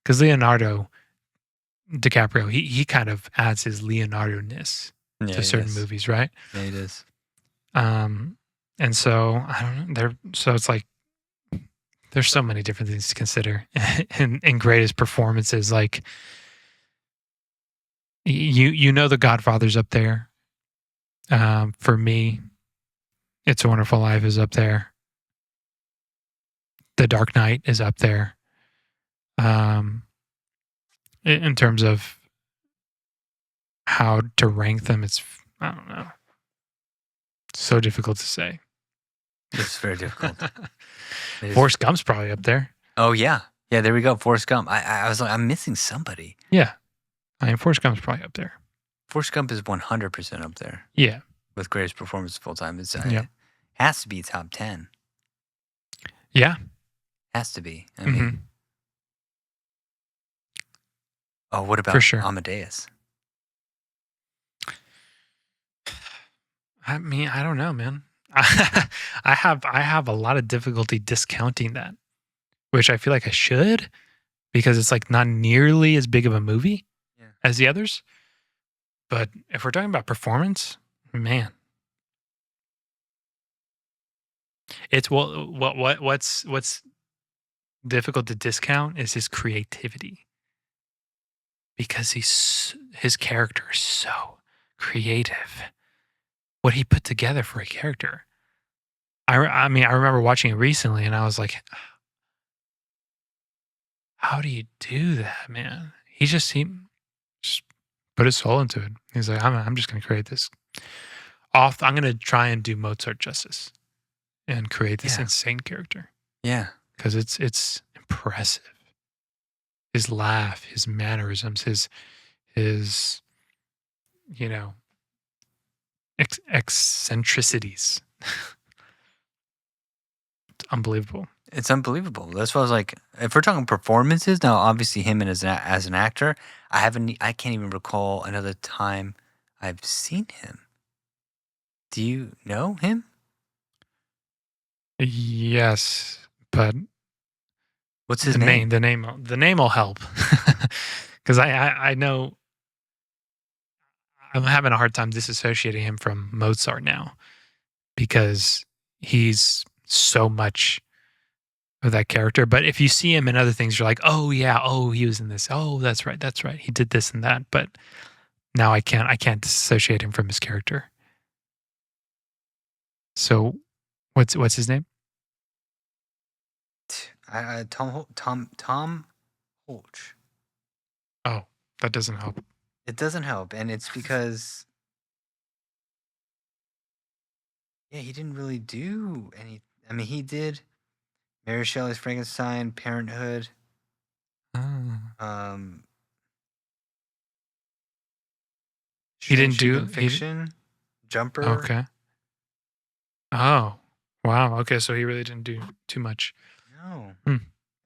because Leonardo DiCaprio, he kind of adds his Leonardo-ness Yeah, to he certain does. movies, right? Yeah, it is. And so I don't know. So it's like there's so many different things to consider in greatest performances. Like you know, The Godfather's up there. For me, It's a Wonderful Life is up there. The Dark Knight is up there. In terms of how to rank them, I don't know. So difficult to say. It's very difficult. Forrest Gump's probably up there. Oh yeah, yeah. There we go. Forrest Gump. I was like, I'm missing somebody. Yeah, I mean, Forrest Gump's probably up there. Forrest Gump is 100% up there. Yeah, with greatest performance of all time. It has to be top 10. Yeah, has to be. I mean, oh, what about for sure. Amadeus? I mean, I don't know, man. I have a lot of difficulty discounting that, which I feel like I should, because it's like not nearly as big of a movie as the others. But if we're talking about performance, man, it's what's difficult to discount is his creativity, because his character is so creative. What he put together for a character. I mean, I remember watching it recently, and I was like, "How do you do that, man?" He just put his soul into it. He's like, "I'm just going to create this. I'm going to try and do Mozart justice, and create this insane character." Yeah, because it's impressive. His laugh, his mannerisms, his eccentricities. It's unbelievable. It's unbelievable. That's why I was like, if we're talking performances, now obviously him and as an actor, I can't even recall another time I've seen him. Do you know him? Yes, but what's his name? The name will help, because I know I'm having a hard time disassociating him from Mozart now, because he's so much of that character. But if you see him in other things, you're like, oh yeah, oh he was in this. Oh, that's right, he did this and that. But now I can't disassociate him from his character. So, what's his name? Tom Holch. Oh, that doesn't help. It doesn't help, and it's because he didn't really do any. I mean, he did Mary Shelley's Frankenstein, Parenthood. He didn't do fiction. Jumper. Okay. Oh, wow. Okay, so he really didn't do too much. No.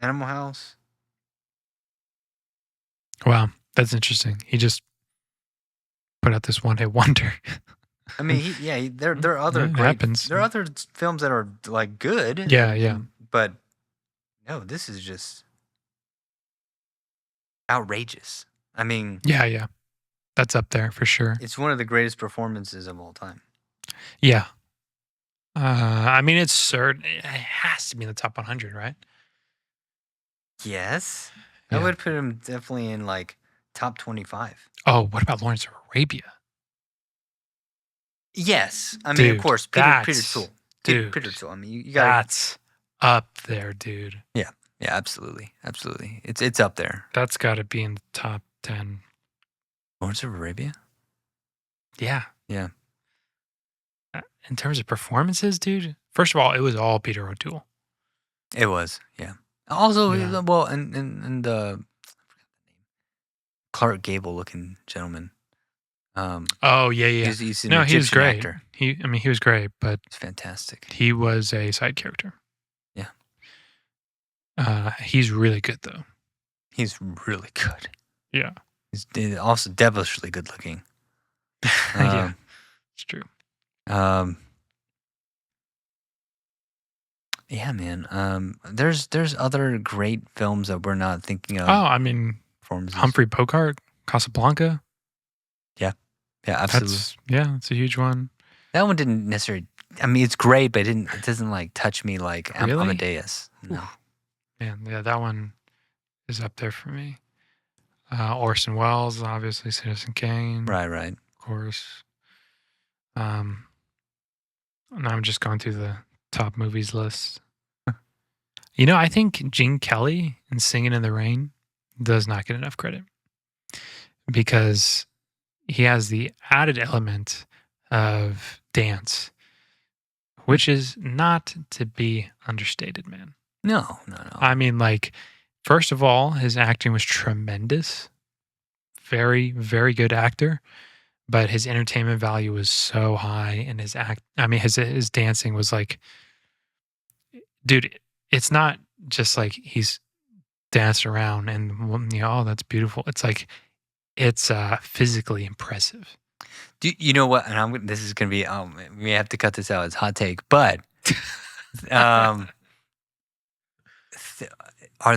Animal House. Wow, that's interesting. He just put out this one-hit wonder. I mean, there are other there are other films that are like good. Yeah. But no, this is just outrageous. I mean, yeah. That's up there for sure. It's one of the greatest performances of all time. Yeah. I mean, it has to be in the top 100, right? Yes. I would put him definitely in like top 25. Oh, what about Lawrence of Arabia? Yes. I mean, of course, Peter Tool. Peter Tool. I mean, you got that's up there, dude. Yeah, absolutely. It's up there. That's got to be in the top 10. Lawrence of Arabia? Yeah. Yeah. In terms of performances, dude, first of all, it was all Peter O'Toole. It was, yeah. Also, well, and the Clark Gable looking gentleman. Oh yeah. He's he was great. Actor. He was great, but it's fantastic. He was a side character. Yeah. He's really good though. He's really good. Yeah. He's also devilishly good looking. Yeah, it's true. Yeah, man. There's other great films that we're not thinking of. Oh, I mean, Performances. Humphrey Bogart, Casablanca. Yeah, absolutely. It's a huge one. That one didn't necessarily. I mean, it's great, but it doesn't like touch me like Really? Amadeus. No. Oof. Man, yeah, that one is up there for me. Orson Welles, obviously, Citizen Kane, Right. of course. And I'm just going through the top movies list. I think Gene Kelly in Singing in the Rain does not get enough credit because he has the added element of dance, which is not to be understated, man. No. I mean, like, first of all, his acting was tremendous. Very, very good actor. But his entertainment value was so high, and his dancing was like, dude, it's not just like he's dancing around and oh, that's beautiful. It's like it's physically impressive. Do you know what? And this is gonna be. We may have to cut this out. It's hot take, but are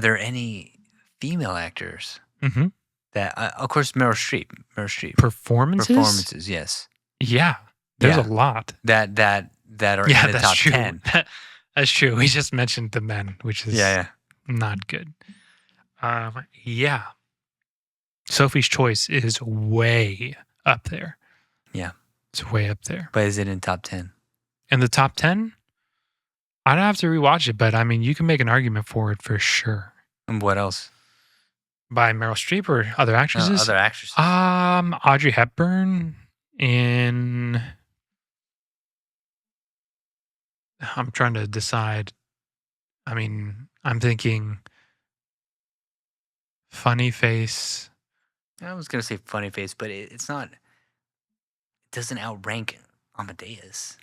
there any female actors Mm-hmm. that? Of course, Meryl Streep. Performances, yes. yeah, there's Yeah. a lot That are yeah, in the that's top true. 10. That's true. We just mentioned the men, which is Yeah. not good. Yeah, Sophie's Choice is way up there. Yeah. It's way up there. But is it in top 10? In the top 10, I'd have to rewatch it, but I mean, you can make an argument for it for sure. And what else? By Meryl Streep or other actresses? Other actresses. Audrey Hepburn in. I'm trying to decide. I mean, I'm thinking Funny Face. I was gonna say Funny Face, but it's not. It doesn't outrank Amadeus.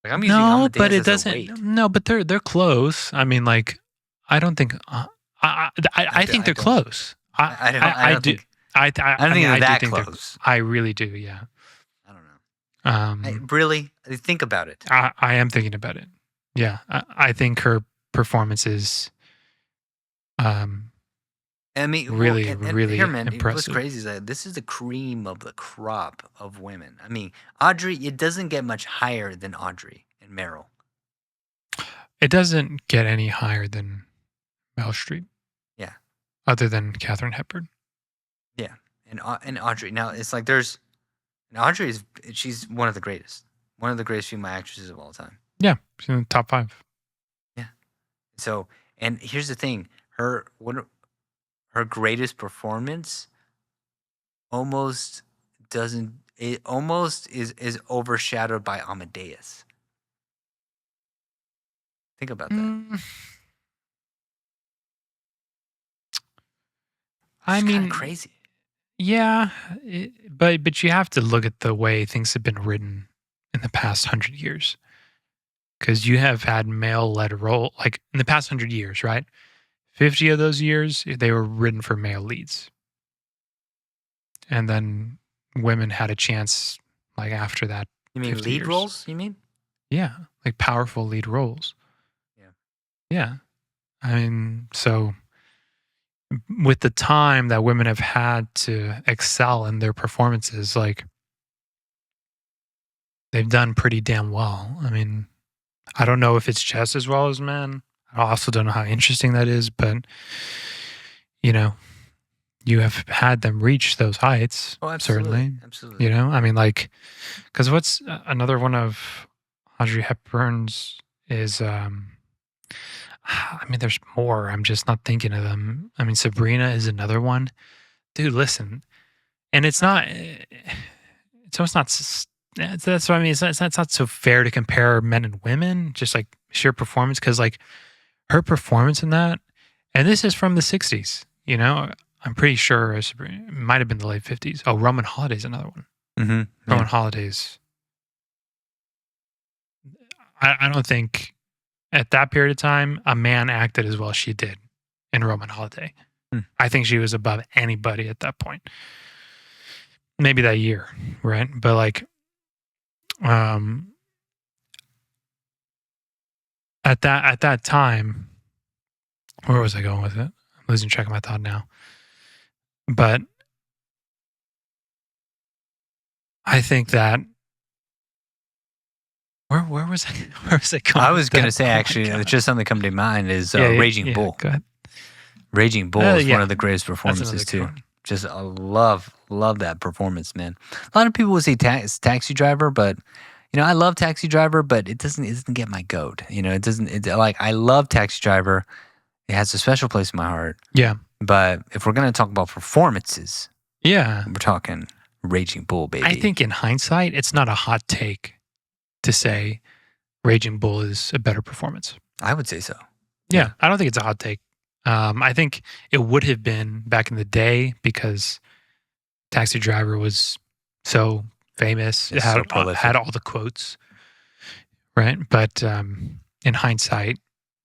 Like I'm using No, Amadeus but it as a doesn't. weight. No, but they're close. I mean, like, I don't think. I think they're close. I don't do. think. I I don't think they're that close. I really do. Yeah. I don't know. Really? Think about it. I am thinking about it. Yeah, I think her performance is. I mean, really here, man, impressive. What's crazy is that this is the cream of the crop of women. I mean, Audrey, it doesn't get much higher than Audrey and Meryl. It doesn't get any higher than Meryl Streep. Yeah. Other than Katharine Hepburn. Yeah, and Audrey. Now it's like Audrey she's one of the greatest female actresses of all time. Yeah, she's in the top 5. Yeah. So, and here's the thing: her greatest performance almost is overshadowed by Amadeus. Think about that. I mean, crazy. Yeah, but you have to look at the way things have been written in the past 100 years, because you have had male-led role like in the past 100 years, right? 50 of those years they were written for male leads, and then women had a chance like after that. You mean lead years. roles? You mean? Yeah, like powerful lead roles. Yeah. I mean, so with the time that women have had to excel in their performances, like they've done pretty damn well. I mean, I don't know if it's just as well as men. I also don't know how interesting that is, but you have had them reach those heights. Oh, absolutely. Certainly. I mean, like, because what's another one of Audrey Hepburn's is, I mean, there's more. I'm just not thinking of them. I mean, Sabrina is another one. Dude, listen. And it's not, so it's not, that's what I mean. It's not so fair to compare men and women, just like sheer performance. Cause like her performance in that, and this is from the 60s, I'm pretty sure it might have been the late 50s. Oh, Roman Holiday's another one. Mm-hmm. Roman Holidays. I don't think at that period of time, a man acted as well as she did in Roman Holiday. I think she was above anybody at that point. Maybe that year, right? But like, um, at that time, where was I going with it? I'm losing track of my thought now. But I think that where was I? Where was I going? I was going gonna say actually, it's just something that come to mind is Raging Bull. Go ahead. Raging Bull is one of the greatest That's performances another good too. one. Just I love that performance, man. A lot of people would say Taxi Driver, but I love Taxi Driver, but it doesn't get my goat. It doesn't. Like I love Taxi Driver. It has a special place in my heart. Yeah. But if we're gonna talk about performances, yeah, we're talking Raging Bull, baby. I think in hindsight, it's not a hot take to say Raging Bull is a better performance. I would say so. Yeah, I don't think it's a hot take. I think it would have been back in the day because Taxi Driver was so famous. It had all the quotes, right? But in hindsight,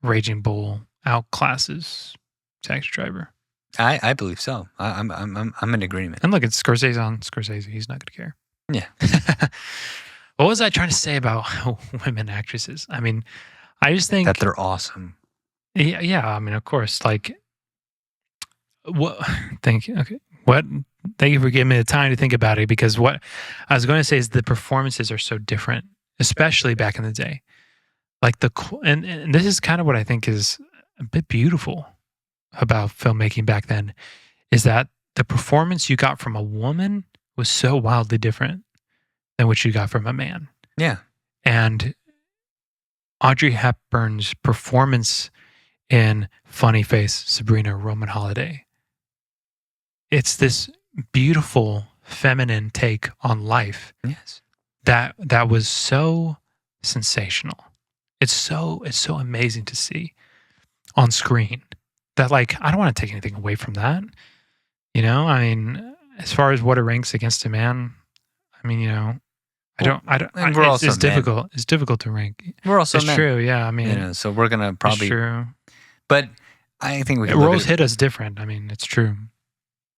Raging Bull outclasses Taxi Driver. I believe so. I'm in agreement. And look, it's Scorsese on Scorsese. He's not going to care. Yeah. What was I trying to say about women actresses? I mean, I just think that they're awesome. Yeah. I mean, of course. Like, what? Thank you. Okay. What? Thank you for giving me the time to think about it, because what I was going to say is the performances are so different, especially back in the day. Like and this is kind of what I think is a bit beautiful about filmmaking back then, is that the performance you got from a woman was so wildly different than what you got from a man. Yeah. And Audrey Hepburn's performance in Funny Face, Sabrina, Roman Holiday, it's this beautiful feminine take on life. Yes. That was so sensational. It's so amazing to see on screen. That, like, I don't want to take anything away from that. I mean, as far as what it ranks against a man, I mean, I don't. And we're also it's difficult. It's difficult to rank. We're also it's men. true. Yeah, I mean, so we're gonna probably. It's true. But I think we can roles hit us different. I mean, it's true.